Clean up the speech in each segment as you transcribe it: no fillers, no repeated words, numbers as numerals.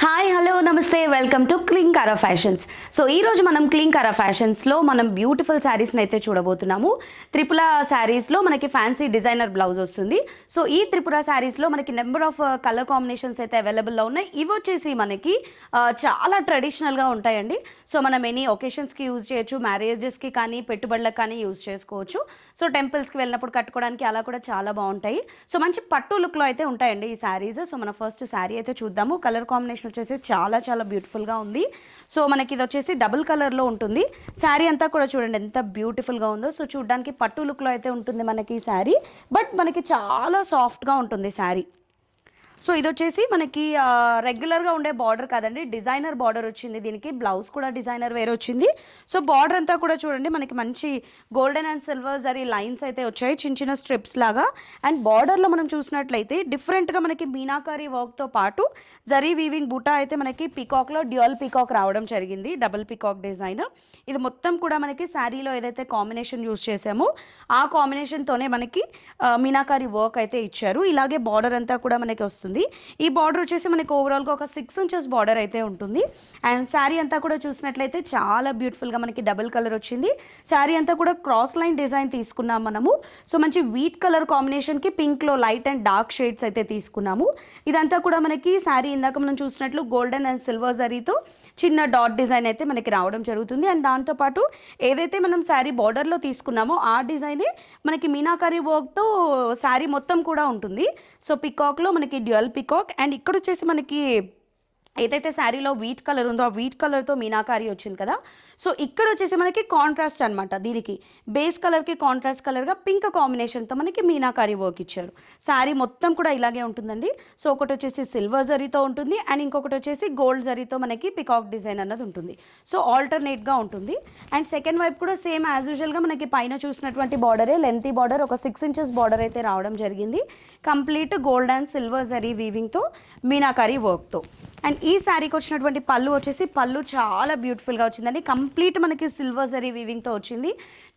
Hi hello నమస్తే welcome to Klin Kaara fashions. So ఈరోజు మనం క్లింకారా ఫ్యాషన్స్లో మనం బ్యూటిఫుల్ శారీస్ని అయితే చూడబోతున్నాము. త్రిపుర శారీస్లో మనకి ఫ్యాన్సీ డిజైనర్ బ్లౌజ్ వస్తుంది. సో ఈ త్రిపుర శారీస్లో మనకి నెంబర్ ఆఫ్ కలర్ కాంబినేషన్స్ అయితే అవైలబుల్లో ఉన్నాయి. ఇవి వచ్చేసి మనకి చాలా ట్రెడిషనల్గా ఉంటాయండి. సో మనం ఎనీ ఒకేషన్స్కి యూజ్ చేయొచ్చు, మ్యారేజెస్కి కానీ పెట్టుబడులకు కానీ యూజ్ చేసుకోవచ్చు. సో టెంపుల్స్కి వెళ్ళినప్పుడు కట్టుకోవడానికి అలా కూడా చాలా బాగుంటాయి. సో మంచి పట్టు లుక్లో అయితే ఉంటాయండి ఈ శారీస్. సో మన ఫస్ట్ శారీ అయితే చూద్దాము. కలర్ కాంబినేషన్ వచ్చేసి చాలా చాలా బ్యూటిఫుల్గా ఉంది. సో మనకి ఇది వచ్చేసి డబుల్ కలర్లో ఉంటుంది. శారీ అంతా కూడా చూడండి ఎంత బ్యూటిఫుల్గా ఉందో. సో చూడడానికి పట్టు లుక్లో అయితే ఉంటుంది మనకి ఈ శారీ, బట్ మనకి చాలా సాఫ్ట్గా ఉంటుంది శారీ. సో ఇది వచ్చేసి మనకి రెగ్యులర్గా ఉండే బార్డర్ కాదండి, డిజైనర్ బార్డర్ వచ్చింది. దీనికి బ్లౌజ్ కూడా డిజైనర్ వేరే వచ్చింది. సో బార్డర్ అంతా కూడా చూడండి మనకి మంచి golden and silver zari lines అయితే వచ్చాయి, చిన్న చిన్న స్ట్రిప్స్ లాగా. అండ్ బార్డర్లో మనం చూసినట్లయితే డిఫరెంట్గా మనకి మీనాకారీ వర్క్తో పాటు జరీ వీవింగ్ బూటా అయితే మనకి పీకాక్లో డ్యూయల్ పీకాక్ రావడం జరిగింది, డబుల్ పీకాక్ డిజైన్. ఇది మొత్తం కూడా మనకి శారీలో ఏదైతే కాంబినేషన్ యూజ్ చేసామో ఆ కాంబినేషన్తోనే మనకి మీనాకారీ వర్క్ అయితే ఇచ్చారు. ఇలాగే బార్డర్ అంతా కూడా మనకి వస్తుంది. ఈ బార్డర్ వచ్చేసి మనకి ఓవరాల్గా ఒక 6 ఇంచెస్ బార్డర్ అయితే ఉంటుంది. అండ్ శారీ అంతా కూడా చూసినట్లయితే చాలా బ్యూటిఫుల్గా మనకి డబుల్ కలర్ వచ్చింది. శారీ అంతా కూడా క్రాస్ లైన్ డిజైన్ తీసుకున్నాం మనము. సో మంచి వీట్ కలర్ కాంబినేషన్కి పింక్లో లైట్ అండ్ డార్క్ షేడ్స్ అయితే తీసుకున్నాము. ఇదంతా కూడా మనకి శారీ ఇందాక మనం చూసినట్లు గోల్డెన్ అండ్ సిల్వర్ జరీతో చిన్న డాట్ డిజైన్ అయితే మనకి రావడం జరుగుతుంది. అండ్ దాంతోపాటు ఏదైతే మనం శారీ బార్డర్లో తీసుకున్నామో ఆ డిజైనే మనకి మీనాకారీ వర్క్తో శారీ మొత్తం కూడా ఉంటుంది. సో పికాక్లో మనకి డ్యూయల్ పికాక్. అండ్ ఇక్కడ వచ్చేసి మనకి ఏదైతే శారీలో వీట్ కలర్ ఉందో ఆ వీట్ కలర్తో మీనాకారీ వచ్చింది కదా. సో ఇక్కడ వచ్చేసి మనకి కాంట్రాస్ట్ అనమాట, దీనికి బేస్ కలర్కి కాంట్రాస్ట్ కలర్గా పింక్ కాంబినేషన్తో మనకి మీనాకారీ వర్క్ ఇచ్చారు. శారీ మొత్తం కూడా ఇలాగే ఉంటుందండి. సో ఒకటి వచ్చేసి సిల్వర్ జరీతో ఉంటుంది అండ్ ఇంకొకటి వచ్చేసి గోల్డ్ జరీతో మనకి పికాక్ డిజైన్ అన్నది ఉంటుంది. సో ఆల్టర్నేట్గా ఉంటుంది. అండ్ సెకండ్ వైపు కూడా సేమ్ యాజ్ యూజువల్గా మనకి పైన చూసినటువంటి బార్డరే, లెంతీ బార్డర్, ఒక 6 ఇంచెస్ బార్డర్ అయితే రావడం జరిగింది. Complete gold and silver zari వీవింగ్తో మీనాకారీ వర్క్తో. అండ్ ఈ శారీకి వచ్చినటువంటి పళ్ళు వచ్చేసి పళ్ళు చాలా బ్యూటిఫుల్గా వచ్చిందండి. కంప్లీట్ మనకి సిల్వర్ జరీ వీవింగ్తో వచ్చింది.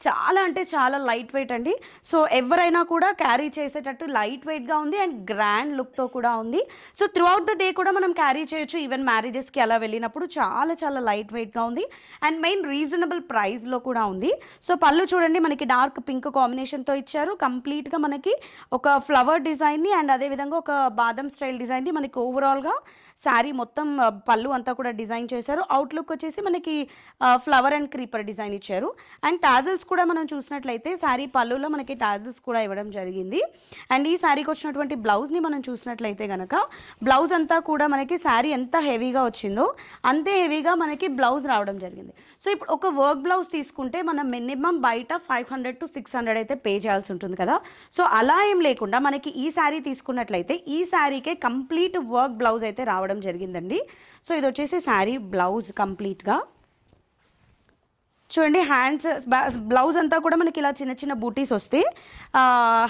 చాలా అంటే చాలా లైట్ వెయిట్ అండి. సో ఎవరైనా కూడా క్యారీ చేసేటట్టు లైట్ వెయిట్గా ఉంది అండ్ గ్రాండ్ లుక్తో కూడా ఉంది. So through out the day కూడా మనం క్యారీ చేయొచ్చు. ఈవెన్ మ్యారేజెస్కి అలా వెళ్ళినప్పుడు చాలా చాలా లైట్ వెయిట్గా ఉంది అండ్ మెయిన్ రీజనబుల్ ప్రైస్లో కూడా ఉంది. సో పళ్ళు చూడండి మనకి డార్క్ పింక్ కాంబినేషన్తో ఇచ్చారు. కంప్లీట్గా మనకి ఒక ఫ్లవర్ డిజైన్ని అండ్ అదేవిధంగా ఒక బాదం స్టైల్ డిజైన్ని మనకి ఓవరాల్గా శారీ మొత్తం పళ్ళు అంతా కూడా డిజైన్ చేశారు. అవుట్లుక్ వచ్చేసి మనకి ఫ్లవర్ అండ్ క్రీపర్ డిజైన్ ఇచ్చారు. అండ్ టాజిల్స్ కూడా మనం చూసినట్లయితే శారీ పళ్ళులో మనకి టాజిల్స్ కూడా ఇవ్వడం జరిగింది. అండ్ ఈ శారీకి వచ్చినటువంటి బ్లౌజ్ని మనం చూసినట్లయితే కనుక బ్లౌజ్ అంతా కూడా మనకి శారీ ఎంత హెవీగా వచ్చిందో అంతే హెవీగా మనకి బ్లౌజ్ రావడం జరిగింది. సో ఇప్పుడు ఒక వర్క్ బ్లౌజ్ తీసుకుంటే మనం మినిమం బయట 500 to 600 అయితే పే చేయాల్సి ఉంటుంది కదా. సో అలా ఏం లేకుండా మనకి ఈ శారీ తీసుకున్నట్లయితే ఈ శారీకే కంప్లీట్ వర్క్ బ్లౌజ్ అయితే రావడం జరిగిందండి. సో ఇది వచ్చేసి శారీ బ్లౌజ్ కంప్లీట్గా చూడండి. హ్యాండ్స్ బ్లౌజ్ అంతా కూడా మనకి ఇలా చిన్న చిన్న బూటీస్ వస్తే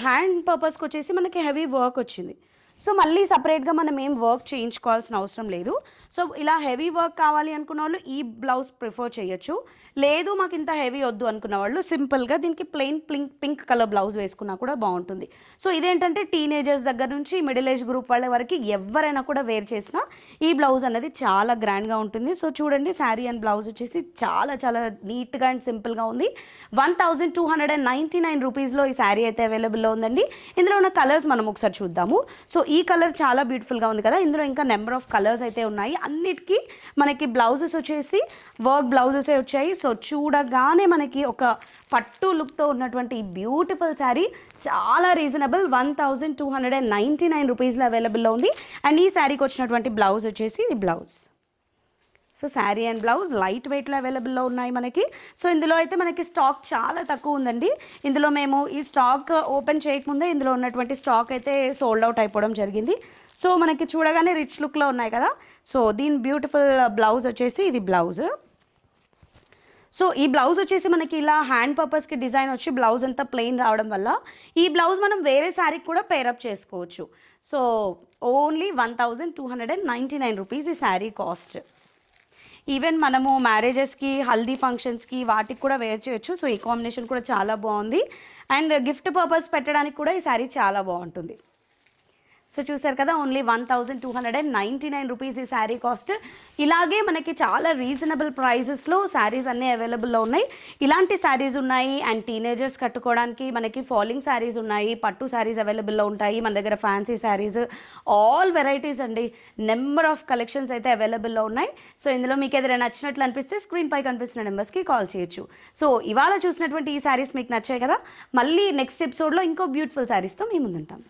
హ్యాండ్ పర్పస్కి వచ్చేసి మనకి హెవీ వర్క్ వచ్చింది. సో మళ్ళీ సపరేట్గా మనం ఏం వర్క్ చేయించుకోవాల్సిన అవసరం లేదు. సో ఇలా హెవీ వర్క్ కావాలి అనుకున్న వాళ్ళు ఈ బ్లౌజ్ ప్రిఫర్ చేయొచ్చు. లేదు మాకు ఇంత హెవీ వద్దు అనుకున్న వాళ్ళు సింపుల్గా దీనికి ప్లెయిన్ పింక్ కలర్ బ్లౌజ్ వేసుకున్నా కూడా బాగుంటుంది. సో ఇదేంటంటే టీనేజర్స్ దగ్గర నుంచి మిడిల్ ఏజ్ గ్రూప్ వాళ్ళ వరకు ఎవరైనా కూడా వేర్ చేసినా ఈ బ్లౌజ్ అనేది చాలా గ్రాండ్గా ఉంటుంది. సో చూడండి శారీ అండ్ బ్లౌజ్ వచ్చేసి చాలా చాలా నీట్గా అండ్ సింపుల్గా ఉంది. 1299 రూపీస్లో ఈ శారీ అయితే అవైలబుల్లో ఉందండి. ఇందులో ఉన్న కలర్స్ మనం ఒకసారి చూద్దాము. సో ఈ కలర్ చాలా బ్యూటిఫుల్గా ఉంది కదా. ఇందులో ఇంకా నెంబర్ ఆఫ్ కలర్స్ అయితే ఉన్నాయి. అన్నిటికీ మనకి బ్లౌజెస్ వచ్చేసి వర్క్ బ్లౌజెసే వచ్చాయి. సో చూడగానే మనకి ఒక పట్టు లుక్తో ఉన్నటువంటి ఈ బ్యూటిఫుల్ శారీ చాలా రీజనబుల్ 1299 రూపీస్లో అవైలబుల్లో ఉంది. అండ్ ఈ శారీకి వచ్చినటువంటి బ్లౌజ్ వచ్చేసి ఇది blouse. So sari and blouse light వెయిట్లో అవైలబుల్లో ఉన్నాయి మనకి. సో ఇందులో అయితే మనకి స్టాక్ చాలా తక్కువ ఉందండి. ఇందులో మేము ఈ స్టాక్ ఓపెన్ చేయకముందే ఇందులో ఉన్నటువంటి స్టాక్ అయితే సోల్డ్ అవుట్ అయిపోవడం జరిగింది. సో మనకి చూడగానే రిచ్ లుక్లో ఉన్నాయి కదా. సో దీని బ్యూటిఫుల్ బ్లౌజ్ వచ్చేసి ఇది బ్లౌజ్. సో ఈ బ్లౌజ్ వచ్చేసి మనకి ఇలా హ్యాండ్ పర్పస్కి డిజైన్ వచ్చి బ్లౌజ్ అంతా ప్లెయిన్ రావడం వల్ల ఈ బ్లౌజ్ మనం వేరే శారీకి కూడా పేరప్ చేసుకోవచ్చు. సో ఓన్లీ 1299 రూపీస్ ఈ శారీ కాస్ట్. ఈవెన్ మనము మ్యారేజెస్కి, హల్దీ ఫంక్షన్స్కి వాటికి కూడా వేర్ చేయొచ్చు. సో ఈ కాంబినేషన్ కూడా చాలా బాగుంది. అండ్ గిఫ్ట్ పర్పస్ పెట్టడానికి కూడా ఈ శారీ చాలా బాగుంటుంది. సో చూసారు కదా, ఓన్లీ 1299 రూపీస్ ఈ శారీ కాస్ట్. ఇలాగే మనకి చాలా రీజనబుల్ ప్రైజెస్లో శారీస్ అన్నీ అవైలబుల్లో ఉన్నాయి. ఇలాంటి శారీస్ ఉన్నాయి అండ్ టీనేజర్స్ కట్టుకోవడానికి మనకి ఫాలింగ్ శారీస్ ఉన్నాయి, పట్టు శారీస్ అవైలబుల్లో ఉంటాయి మన దగ్గర, ఫ్యాన్సీ శారీస్, ఆల్ వెరైటీస్ అండి. నెంబర్ ఆఫ్ కలెక్షన్స్ అయితే అవైలబుల్లో ఉన్నాయి. సో ఇందులో మీకు ఏదైనా నచ్చినట్లు అనిపిస్తే స్క్రీన్ పై కనిపిస్తున్న నెంబర్స్కి కాల్ చేయొచ్చు. సో ఇవాళ చూసినటువంటి ఈ శారీస్ మీకు నచ్చాయి కదా, మళ్ళీ నెక్స్ట్ ఎపిసోడ్లో ఇంకో బ్యూటిఫుల్ శారీస్తో మీ ముందుంటాం.